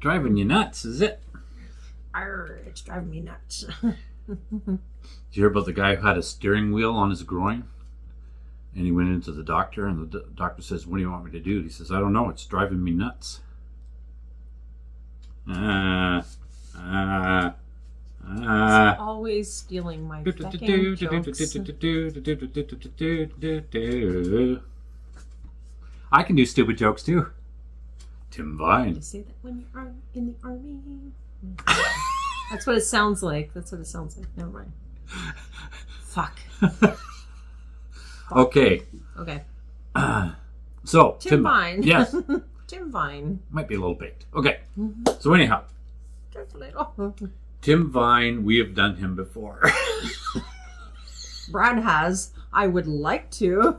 Driving you nuts, is it? Arr, it's driving me nuts. Did you hear about the guy who had a steering wheel on his groin? And he went into the doctor, and the doctor says, "What do you want me to do?" He says, "I don't know. It's driving me nuts." Always stealing my fucking jokes. I can do stupid jokes too. Tim Vine. You say that when you're in the army. That's what it sounds like. Never mind. Fuck. Okay. Okay. So Tim Vine. Yes. Tim Vine. Might be a little baked. Okay. So anyhow, Just a little. Tim Vine, we have done him before. Brad has. I would like to.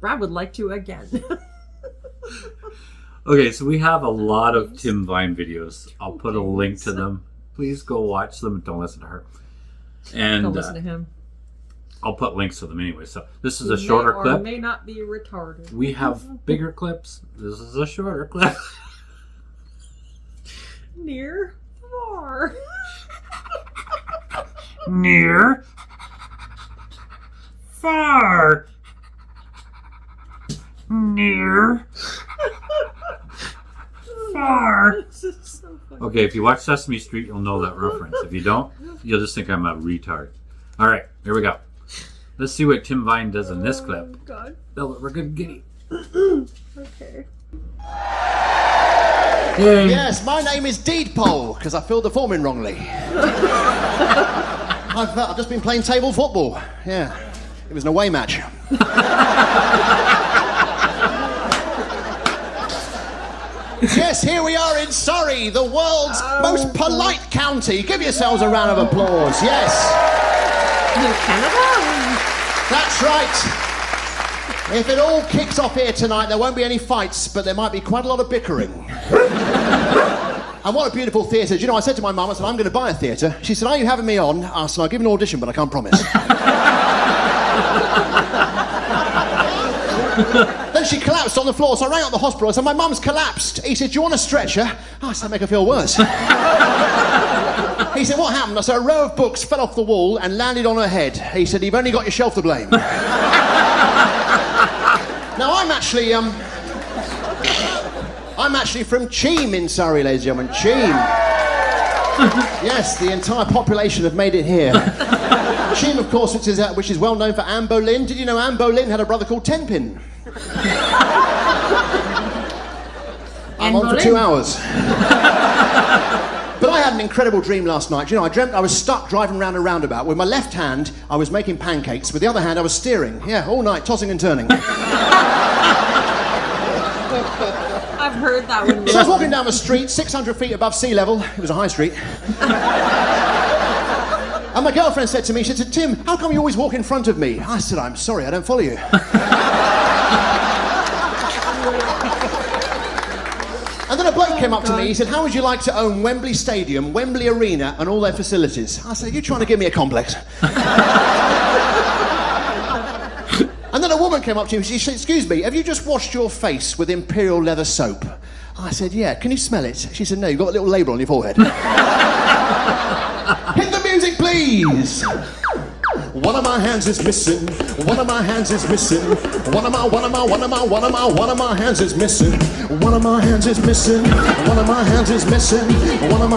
Brad would like to again. Okay, so we have a lot of Tim Vine videos. I'll put a link to them. Please go watch them. Don't listen to her. And Don't listen to him. I'll put links to them anyway. So this is a shorter may clip. Or may not be retarded. We have bigger clips. This is a shorter clip. Near. Far. Near. Far. Near. Far. This is so funny. Okay, if you watch Sesame Street, you'll know that reference. If you don't, you'll just think I'm a retard. All right, here we go. Let's see what Tim Vine does in this clip. Oh, God. We're good giddy. Okay. Yes, my name is Deedpole, because I filled the form in wrongly. I've just been playing table football. Yeah, it was an away match. Yes, here we are in Surrey, the world's most polite county. Give yourselves a round of applause, yes. In Canada? That's right. If it all kicks off here tonight, there won't be any fights, but there might be quite a lot of bickering. And what a beautiful theatre. Do you know, I said to my mum, I said, I'm going to buy a theatre. She said, are you having me on? I said, I'll give an audition, but I can't promise. Then she collapsed on the floor, so I rang up the hospital. I said, my mum's collapsed. He said, do you want a stretcher? I said, make her feel worse. He said, what happened? I said, a row of books fell off the wall and landed on her head. He said, you've only got yourself to blame. Now, I'm actually from Cheam in Surrey, ladies and gentlemen. Cheam. Yes, the entire population have made it here. Cheam, of course, which is well known for Anne Boleyn. Did you know Anne Boleyn had a brother called Tenpin? I'm on for 2 hours. But I had an incredible dream last night. You know, I dreamt I was stuck driving round a roundabout. With my left hand, I was making pancakes. With the other hand, I was steering. Yeah, all night, tossing and turning. I've heard that one. So I was walking down the street, 600 feet above sea level. It was a high street. And my girlfriend said to me, she said, Tim, how come you always walk in front of me? I said, I'm sorry, I don't follow you. And then a bloke came up to me, he said, how would you like to own Wembley Stadium, Wembley Arena, and all their facilities? I said, you trying to give me a complex? And then a woman came up to me, she said, excuse me, have you just washed your face with Imperial leather soap? I said, yeah, can you smell it? She said, no, you've got a little label on your forehead. Hit the music, please! One of my hands is missing. One of my hands is missing. One of my hands is missing. One of my hands is missing. One of my hands is missing. One of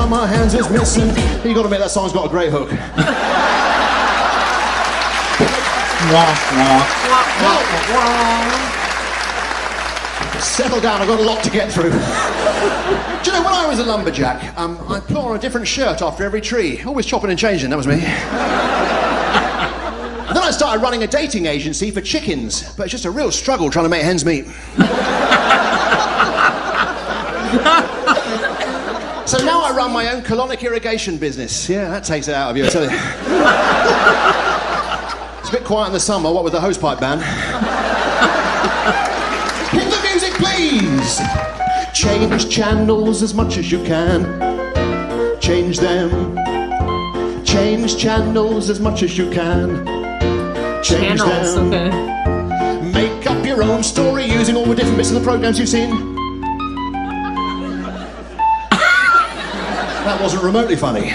my hands is missing. You got to admit that song's got a great hook. Settle down, I've got a lot to get through. Do you know, when I was a lumberjack, I put on a different shirt after every tree. Always chopping and changing, that was me. And then I started running a dating agency for chickens, but it's just a real struggle trying to make hens meet. So now I run my own colonic irrigation business. Yeah, that takes it out of you, I tell you. It's a bit quiet in the summer, what with the hosepipe ban. Hit the music, please! Change channels as much as you can. Change them. Change channels as much as you can. Change them. Okay. Make up your own story using all the different bits of the programs you've seen. That wasn't remotely funny.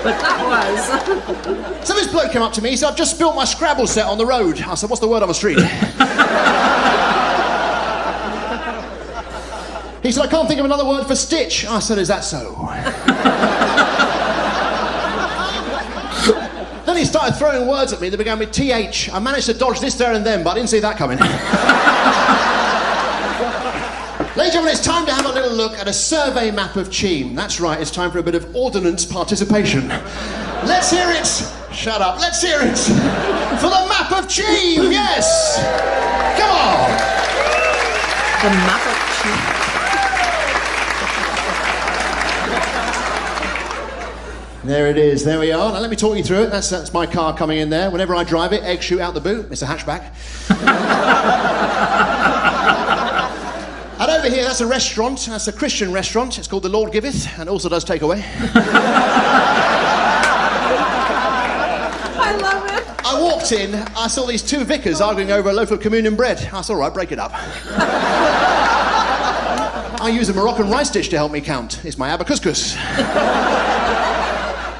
But that was. So this bloke came up to me, he said, I've just spilt my Scrabble set on the road. I said, what's the word on the street? He said, I can't think of another word for stitch. I said, is that so? Then he started throwing words at me that began with TH. I managed to dodge this, there and then, but I didn't see that coming. Ladies and gentlemen, it's time to have a little look at a survey map of Cheam. That's right, it's time for a bit of ordnance participation. Let's hear it. Shut up. Let's hear it. For the map of Cheam, yes. Come on. The map of Cheam. There it is, there we are. Now let me talk you through it. That's my car coming in there. Whenever I drive it, eggs shoot out the boot. It's a hatchback. And over here, that's a restaurant. That's a Christian restaurant. It's called The Lord Giveth, and also does takeaway. I love it. I walked in, I saw these two vicars arguing over a loaf of communion bread. I said, all right, break it up. I use a Moroccan rice dish to help me count. It's my abba couscous.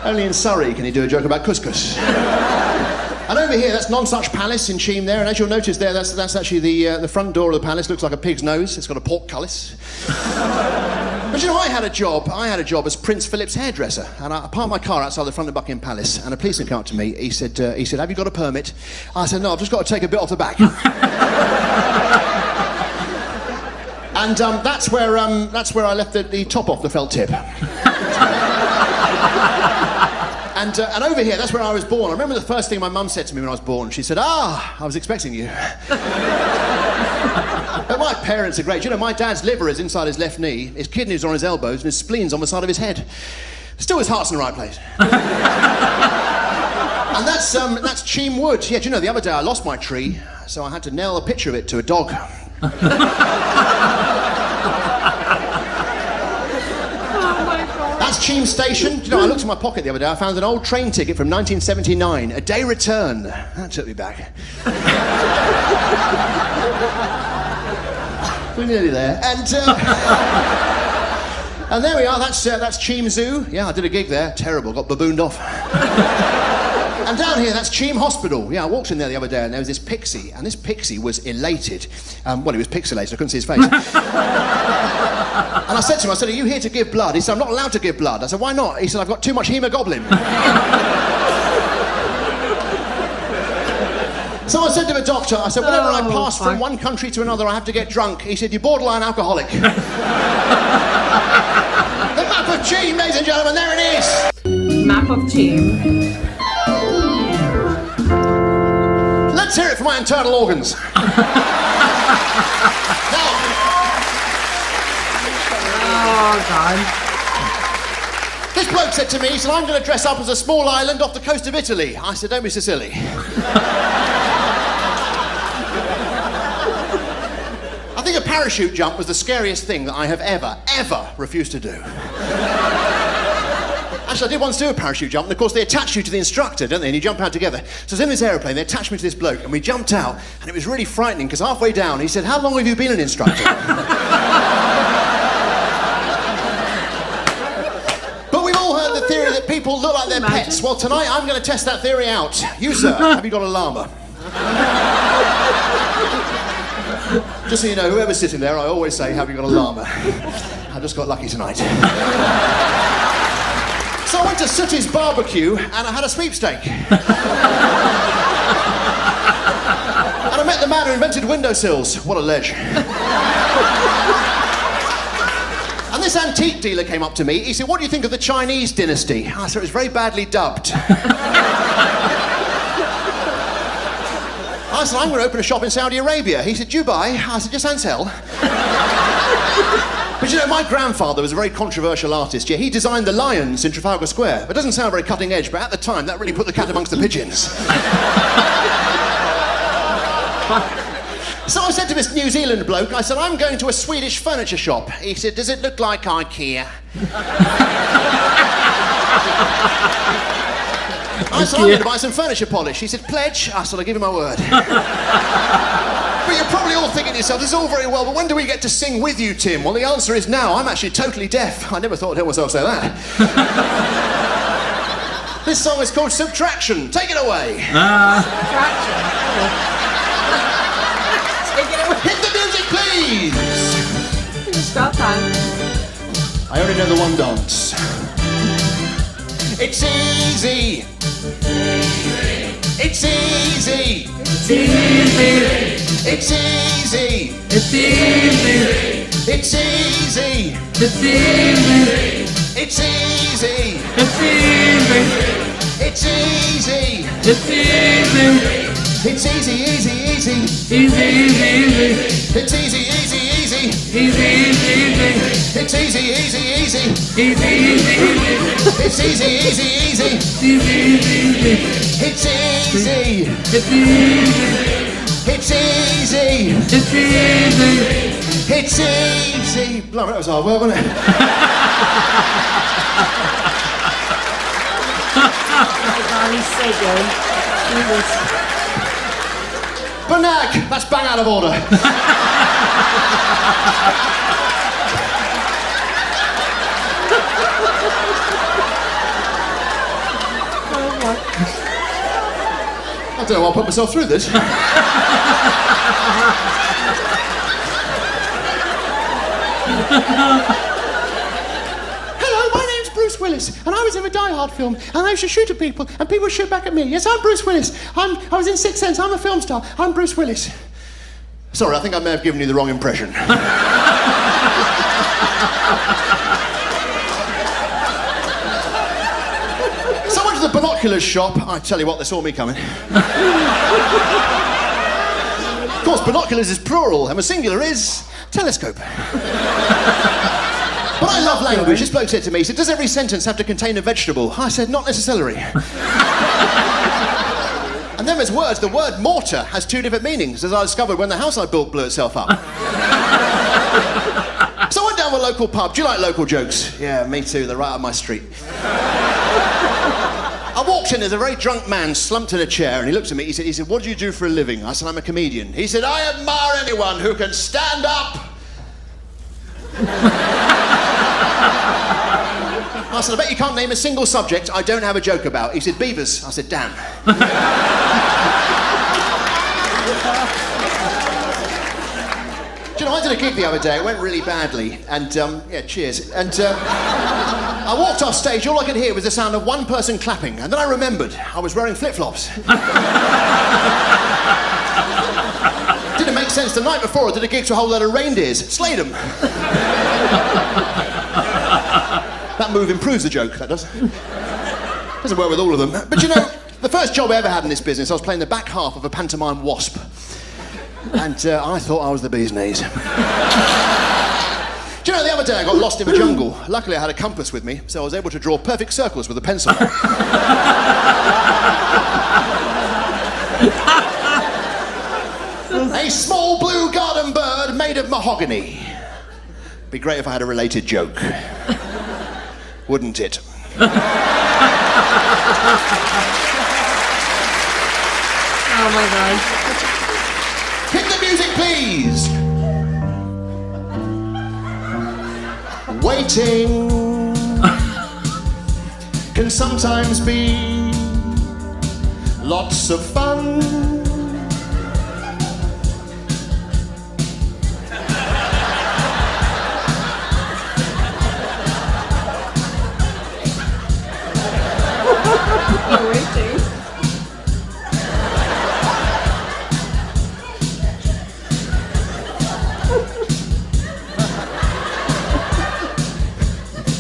Only in Surrey can you do a joke about couscous. And over here, that's Nonsuch Palace in Cheam there, and as you'll notice there, that's actually the front door of the palace. Looks like a pig's nose. It's got a portcullis. But you know, I had a job as Prince Philip's hairdresser, and I parked my car outside the front of Buckingham Palace, and a policeman came up to me. He said, have you got a permit? I said, no, I've just got to take a bit off the back. And that's where I left the top off the felt tip. And over here, that's where I was born. I remember the first thing my mum said to me when I was born. She said, I was expecting you. But my parents are great. You know, my dad's liver is inside his left knee, his kidneys are on his elbows, and his spleen's on the side of his head. Still, his heart's in the right place. And that's Cheam Wood. Yeah, do you know, the other day I lost my tree, so I had to nail a picture of it to a dog. That's Cheam Station. Do you know, I looked in my pocket the other day, I found an old train ticket from 1979, a day return. That took me back. We're nearly there. And there we are, that's Cheam Zoo. Yeah, I did a gig there, terrible, got babooned off. And down here, that's Cheam Hospital. Yeah, I walked in there the other day and there was this pixie, and this pixie was elated. Well, he was pixelated, I couldn't see his face. And I said to him, are you here to give blood? He said, I'm not allowed to give blood. I said, why not? He said, I've got too much hemoglobin. So I said to the doctor, I said, whenever I pass from one country to another, I have to get drunk. He said, you're borderline alcoholic. The map of Cheam, ladies and gentlemen, there it is. Map of Cheam. Let's hear it for my internal organs. Now, Oh, God. this bloke said to me, he said, I'm going to dress up as a small island off the coast of Italy. I said, don't be so silly. I think a parachute jump was the scariest thing that I have ever refused to do. Actually, I did once do a parachute jump, and of course they attach you to the instructor, don't they? And you jump out together. So I was in this aeroplane, they attached me to this bloke, and we jumped out, and it was really frightening, because halfway down, he said, how long have you been an instructor? But we've all heard the theory that people look like their pets. Well, tonight I'm going to test that theory out. You, sir, have you got a llama? Just so you know, whoever's sitting there, I always say, have you got a llama? I just got lucky tonight. So I went to Sooty's Barbecue and I had a sweepstake. And I met the man who invented windowsills. What a ledge. And this antique dealer came up to me. He said, what do you think of the Chinese dynasty? I said, it was very badly dubbed. I said, I'm going to open a shop in Saudi Arabia. He said, Dubai? I said, just Ansel. But you know, my grandfather was a very controversial artist. Yeah, he designed the lions in Trafalgar Square. It doesn't sound very cutting edge, but at the time, that really put the cat amongst the pigeons. So I said to this New Zealand bloke, I said, I'm going to a Swedish furniture shop. He said, does it look like IKEA? I said, I'm going to buy some furniture polish. He said, pledge? I said, I'll give you my word. but you're probably all thinking to yourself, this is all very well, but when do we get to sing with you, Tim? Well, the answer is now. I'm actually totally deaf. I never thought I'd hear myself say that. This song is called Subtraction. Take it away. Take it away. Hit the music, please. It's about time. I only know the one dance. It's easy. It's easy. It's easy. It's easy. It's easy. It's easy. It's easy. It's easy. It's easy. It's easy. It's easy. It's easy, easy, easy. Easy, easy, easy. It's easy, easy, easy. Easy, easy, easy. It's easy, easy, easy. Easy, easy, easy. It's easy, easy, easy. Easy, easy, easy. It's easy. It's easy. It's easy. It's easy. It's easy. Blimey, that was hard work, wasn't it? Oh, he's so good. Jesus. Banag, that's bang out of order. I don't know why I put myself through this. Hello, my name's Bruce Willis, and I was in a Die Hard film, and I used to shoot at people, and people would shoot back at me. Yes, I'm Bruce Willis. I was in Sixth Sense. I'm a film star. I'm Bruce Willis. Sorry, I think I may have given you the wrong impression. So I went to the binoculars shop. I tell you what, they saw me coming. Of course, binoculars is plural, and the singular is telescope. But I love language. This bloke said to me, he said, does every sentence have to contain a vegetable? I said, not necessarily. And then there's words. The word mortar has two different meanings, as I discovered when the house I built blew itself up. So I went down to a local pub. Do you like local jokes? Yeah, me too. They're right up my street. I walked in, there's a very drunk man slumped in a chair, and he looked at me, he said, what do you do for a living? I said, I'm a comedian. He said, I admire anyone who can stand up. I said, I bet you can't name a single subject I don't have a joke about. He said, beavers. I said, damn. Do you know, I did a gig the other day, it went really badly, and, yeah, cheers. And, I walked off stage, all I could hear was the sound of one person clapping, and then I remembered I was wearing flip-flops. Didn't make sense. The night before, I did a gig to a whole load of reindeers. Slayed them. That move improves the joke, that does. Doesn't work with all of them. But you know, the first job I ever had in this business, I was playing the back half of a pantomime wasp. And I thought I was the bee's knees. Do you know, the other day I got lost in the jungle. Luckily I had a compass with me, so I was able to draw perfect circles with a pencil. A small blue garden bird made of mahogany. Be great if I had a related joke. Wouldn't it? Oh my God. Hit the music, please. Waiting can sometimes be lots of fun. Waiting.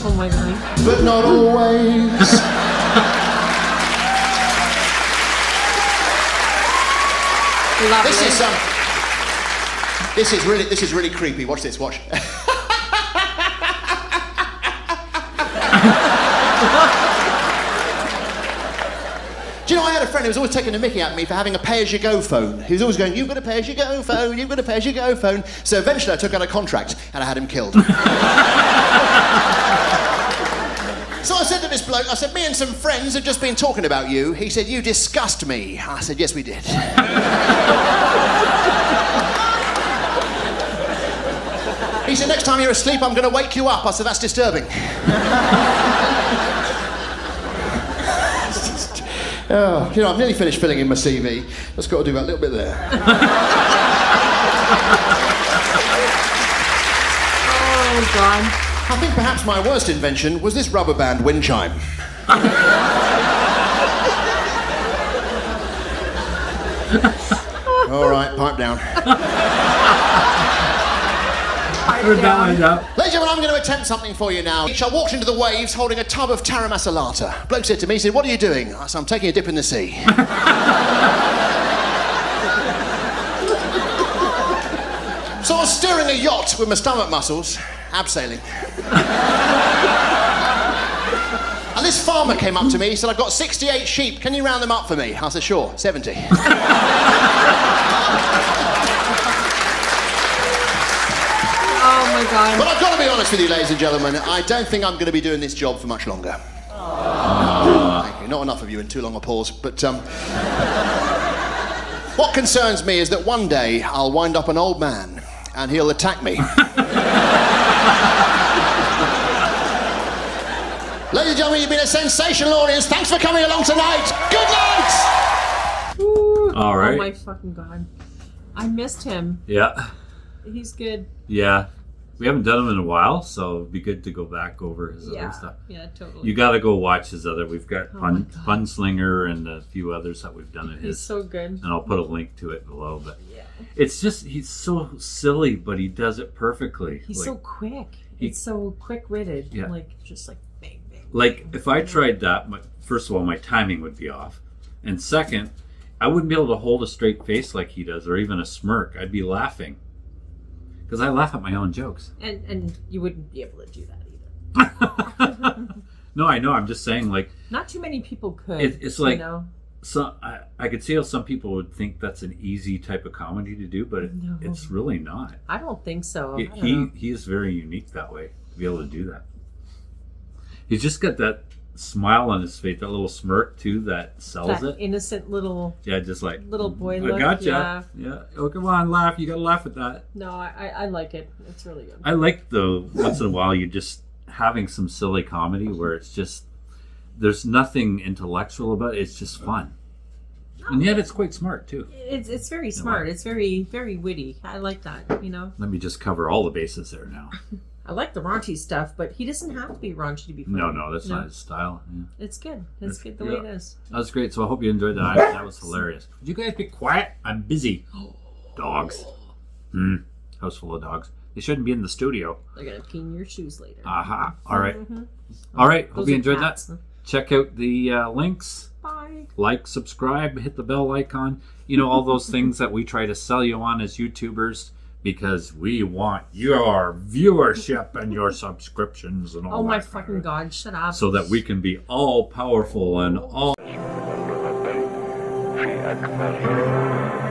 Oh my God. But not always. Lovely. This is really creepy. Watch this. Watch. Do you know, I had a friend who was always taking a mickey at me for having a pay-as-you-go phone. He was always going, you've got a pay-as-you-go phone, you've got a pay-as-you-go phone. So eventually I took out a contract and I had him killed. So I said to this bloke, I said, me and some friends have just been talking about you. He said, you disgust me. I said, yes, we did. He said, next time you're asleep, I'm going to wake you up. I said, that's disturbing. Oh, you know, I've nearly finished filling in my CV. Just got to do that little bit there. Oh, God. I think perhaps my worst invention was this rubber band wind chime. All right, pipe down. Heard that one, yeah. Ladies and gentlemen, I'm going to attempt something for you now. I walked into the waves holding a tub of Tara Masalata. Bloke said to me, he said, what are you doing? I said, I'm taking a dip in the sea. So I was steering a yacht with my stomach muscles, abseiling. And this farmer came up to me, he said, I've got 68 sheep, can you round them up for me? I said, sure, 70. Oh, my God. But I've got to be honest with you, ladies and gentlemen, I don't think I'm going to be doing this job for much longer. Thank you. Not enough of you in too long a pause, but what concerns me is that one day I'll wind up an old man and he'll attack me. Ladies and gentlemen, you've been a sensational audience. Thanks for coming along tonight. Good night! Ooh. All right. Oh, my fucking God. I missed him. Yeah. He's good. Yeah. We haven't done him in a while, so it'd be good to go back over his other stuff. Yeah, totally. You got to go watch his other. We've got my God. Funslinger and a few others that we've done at He's his. so good. And I'll put a link to it below. But Yeah. it's just, he's so silly, but he does it perfectly. He's Like- so quick. It's so quick-witted. Yeah. Like, just like bang, bang. Like, if I tried that, first of all, my timing would be off. And second, I wouldn't be able to hold a straight face like he does, or even a smirk. I'd be laughing. Because I laugh at my own jokes. And you wouldn't be able to do that either. No, I know. I'm just saying, like, Not too many people could. it's like, you know? so I could see how some people would think that's an easy type of comedy to do, but No. it's really not. I don't think so. I don't He know. is very unique that way, to be able to do that. He's just got that smile on his face, that little smirk too, that sells That it. innocent little Yeah, just like little boy I look. gotcha. Yeah. Oh, come on, laugh. You gotta laugh at that. No, I like it. It's really good. I like the once in a while you just having some silly comedy where it's just there's nothing intellectual about it. It's just fun, and yet it's quite smart too. It's very smart. It's very, very witty. I like that, you know? Let me just cover all the bases there now. I like the raunchy stuff, but he doesn't have to be raunchy to be funny. No, that's not his style. Yeah. It's good. It's good the Yeah. way it is. That was great. So I hope you enjoyed that. That was hilarious. Would you guys be quiet? I'm busy. Dogs. House full of dogs. They shouldn't be in the studio. They're going to pee in your shoes later. Aha. All right. All right. Hope Those you are enjoyed cats. that. Check out the links. Bye. Like, subscribe, hit the bell icon. You know, all those things that we try to sell you on as YouTubers because we want your viewership and your subscriptions and all Oh my that kind of- fucking God, shut up. so that we can be all powerful and all في أكبر